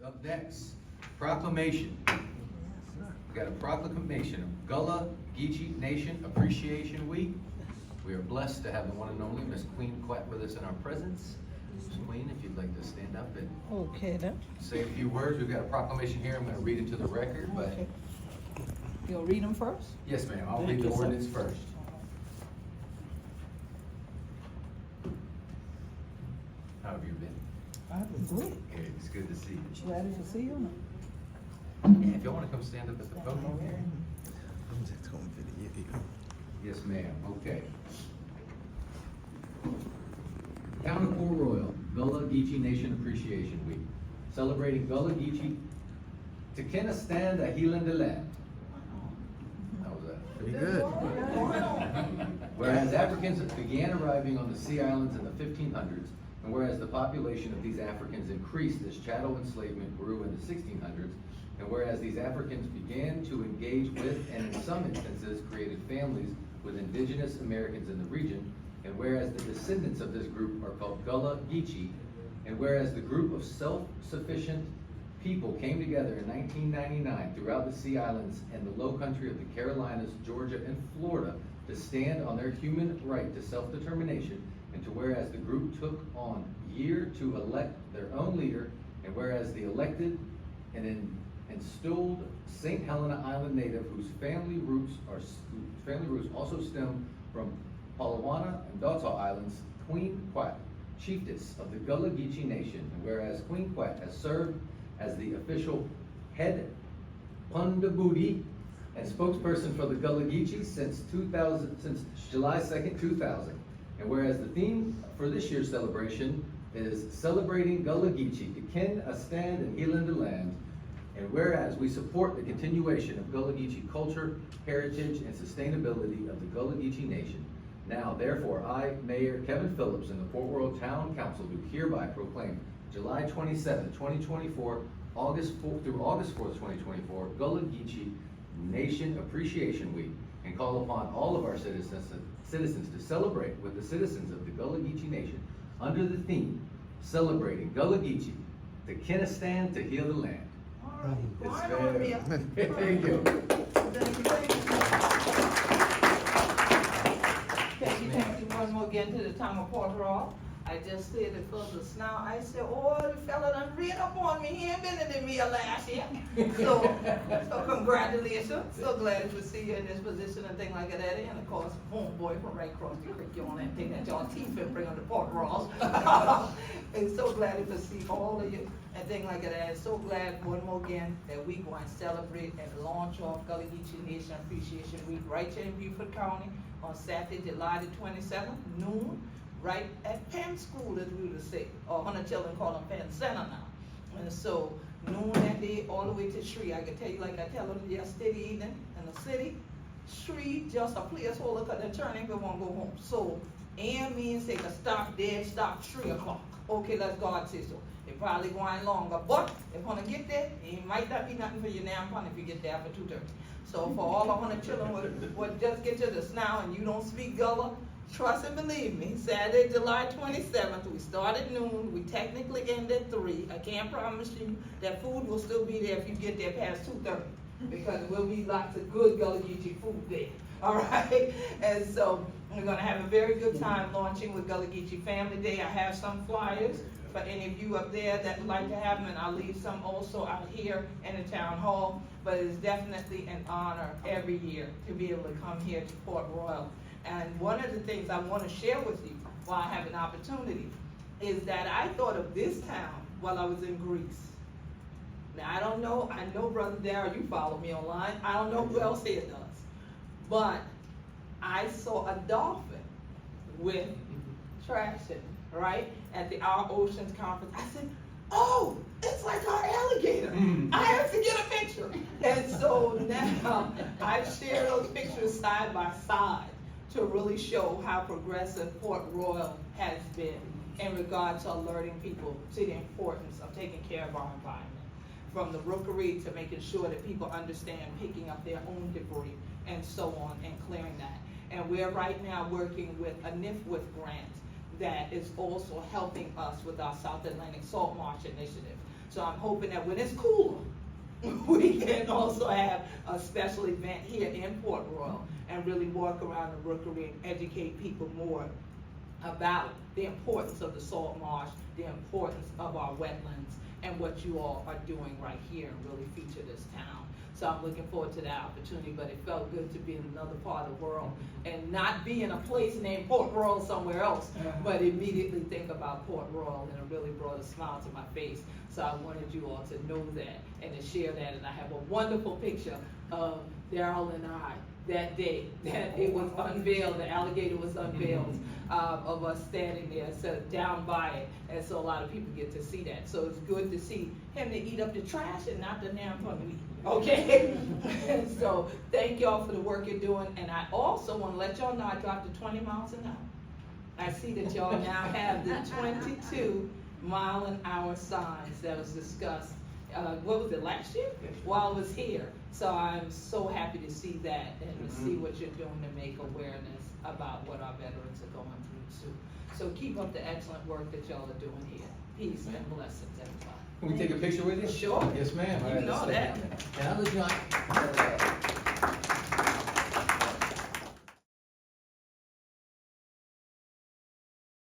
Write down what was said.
Up next, proclamation. We got a proclamation of Gullah Geechee Nation Appreciation Week. We are blessed to have the one and only Miss Queen Quat with us in our presence. Miss Queen, if you'd like to stand up and Okay then. say a few words. We've got a proclamation here. I'm going to read it to the record, but Okay. You'll read them first? yes, ma'am. I'll Thank read the you, sir. ordinance first. How have you been? I've been good. Hey, it's good to see you. Ready to see you? Yeah, if y'all want to come stand up at the podium here. I'm just gonna video you. Yes, ma'am. Okay. Town of Port Royal, Gullah Geechee Nation Appreciation Week, celebrating Gullah Geechee Tekenistan a Healing the Land. How was that? Pretty good. Whereas Africans began arriving on the Sea Islands in the 1500s, and whereas the population of these Africans increased as chattel enslavement grew in the 1600s, and whereas these Africans began to engage with, and in some instances created families with indigenous Americans in the region, and whereas the descendants of this group are called Gullah Geechee, and whereas the group of self-sufficient people came together in 1999 throughout the Sea Islands and the low country of the Carolinas, Georgia, and Florida to stand on their human right to self-determination, and to whereas the group took on year to elect their own leader, and whereas the elected and installed St. Helena Island native whose family roots also stem from Palawana and Dotsaw Islands, Queen Quat, chiefess of the Gullah Geechee Nation, and whereas Queen Quat has served as the official head Pundaboody and spokesperson for the Gullah Geechee since July 2nd, 2000. And whereas the theme for this year's celebration is celebrating Gullah Geechee, to ken a stand and healing the land. And whereas we support the continuation of Gullah Geechee culture, heritage, and sustainability of the Gullah Geechee Nation. Now, therefore, I, Mayor Kevin Phillips, and the Port Royal Town Council do hereby proclaim July 27, 2024, August 4th through August 4th, 2024, Gullah Geechee Nation Appreciation Week, and call upon all of our citizens to celebrate with the citizens of the Gullah Geechee Nation under the theme, celebrating Gullah Geechee, to ken a stand to heal the land. It's very, thank you. Thank you once more again to the town of Port Royal. I just said it for the snow. I said, oh, the fella done read up on me. He ain't been in the meal last year. So congratulations. So glad to see you in this position and things like that. And of course, homeboy from right across the creek, you want that thing that y'all teeth and bring on the Port Royal. And so glad to see all of you and things like that. And so glad one more again that we going to celebrate and launch off Gullah Geechee Nation Appreciation Week right here in Beaufort County on Saturday, July the 27th, noon. Right at Penn School, as we would say, or Hunter children call them Penn Center now. And so noon that day all the way to Shree. I can tell you like I tell them yesterday evening in the city, Shree just a placeholder because they're turning, they won't go home. So and means they can stop dead, stop 3 o'clock. Okay, let's God say so. They probably going longer, but if want to get there, it might not be nothing for you now if you get there after 2:30. So for all the Hunter children would just get you this now and you don't speak Gullah, trust and believe me, Saturday, July 27th, we start at noon, we technically end at 3. I can't promise you that food will still be there if you get there past 2:30, because there will be lots of good Gullah Geechee food there, all right? And so we're gonna have a very good time launching with Gullah Geechee Family Day. I have some flyers for any of you up there that would like to have them, and I'll leave some also out here in the town hall, but it is definitely an honor every year to be able to come here to Port Royal. And one of the things I want to share with you while I have an opportunity is that I thought of this town while I was in Greece. Now I don't know, I know Brother Darryl, you follow me online, I don't know who else here does, but I saw a dolphin with traction, right, at the Our Oceans Conference. I said, oh, it's like our alligator. I have to get a picture. And so now I've shared those pictures side by side to really show how progressive Port Royal has been in regard to alerting people to the importance of taking care of our environment. From the rookery to making sure that people understand picking up their own debris and so on and clearing that. And we're right now working with a NIFWIF grant that is also helping us with our South Atlantic Salt Marsh Initiative. So I'm hoping that when it's cooler, we can also have a special event here in Port Royal and really walk around the rookery and educate people more about the importance of the salt marsh, the importance of our wetlands, and what you all are doing right here and really feature this town. So I'm looking forward to that opportunity, but it felt good to be in another part of the world and not be in a place named Port Royal somewhere else, but immediately think about Port Royal, and it really brought a smile to my face. So I wanted you all to know that and to share that, and I have a wonderful picture of Daryl and I that day that it was unveiled, the alligator was unveiled, of us standing there, so down by it, and so a lot of people get to see that. So it's good to see him to eat up the trash and not the damn me. Okay? So thank y'all for the work you're doing, and I also want to let y'all know I dropped to 20 miles an hour. I see that y'all now have the 22-mile-an-hour signs that was discussed, what was it, last year? While I was here. So I'm so happy to see that and to see what you're doing to make awareness about what our veterans are going through too. So keep up the excellent work that y'all are doing here. Peace and blessings, everybody. Can we take a picture with you? Sure. Yes, ma'am. You know that. And I was not,